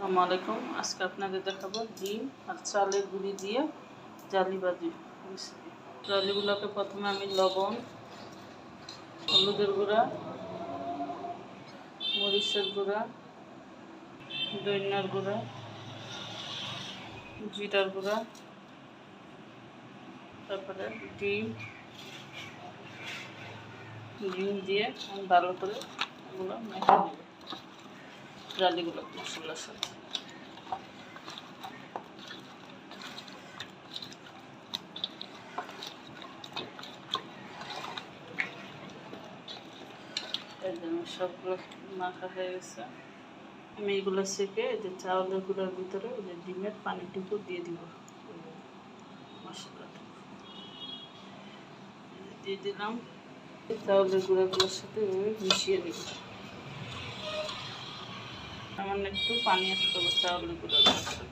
আসসালামু আলাইকুম। আজকে আপনাদের দেখাবো ডিম আর চালের গুঁড়ি দিয়ে জালিবাজি রেসিপি। জালিগুলোকে প্রথমে আমি লবণ, হলুদের গুঁড়া, মরিচের গুঁড়া, ধনিয়ার গুঁড়া, জিরার গুঁড়া, তারপরে ডিম দিয়ে আমি ভালো করে এগুলো মেখে নেব জালিগুলো মশলার সাথে। সবগুলো মাখা হয়ে গেছে। আমি এগুলো সেঁকে এই যে চাউলের গুঁড়ার ভিতরে ওই যে ডিমের পানিটুকু দিয়ে দিব, মশলাটা দিয়ে দিলাম। চাউলের গুঁড়াগুলোর সাথে মিশিয়ে নিব। সামান্য একটু পানি অ্যাড করবো চাউলের গুঁড়াগুলোর সাথে।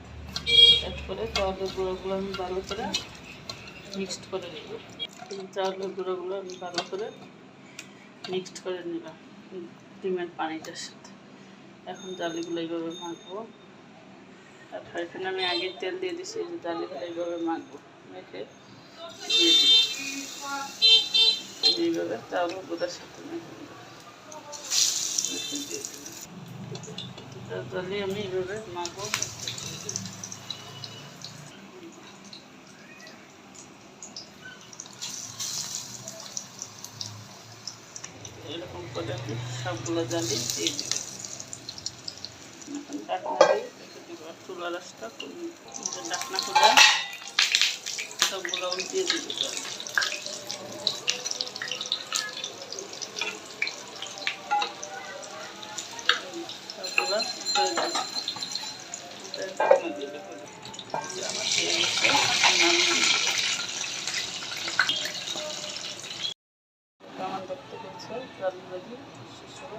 অ্যাড করে চাউলের গুঁড়োগুলো আমি ভালো করে মিক্সড করে নিব। চাউলের গুঁড়োগুলো আমি ভালো করে মিক্সড করে নিলাম ডিমের পানিটার সাথে। এখন জালিগুলো এইভাবে মাখবো। আর এখানে আমি আগে তেল দিয়ে দিচ্ছি, এই যে জালিগুলো এইভাবে মাখবো, মেখে দিয়ে দিব এইভাবে চাউলের গুঁড়ার সাথে মেখে দিয়ে দিলাম। জালি আমি এইভাবে মাখবো। এরকম করে আমি সবগুলো জালি দিয়ে দিব। এখন ঢাকনা দিয়ে রেখে দিব। আর চুলা রাসটা ঢাকনা খুলে সবগুলো দিয়ে দিব। সবগুলো ঢাকনা দিয়ে রেখে দিব। আমার হয়ে গেছে, কেমন দেখতে পাচ্ছ জালি শেষ হবে।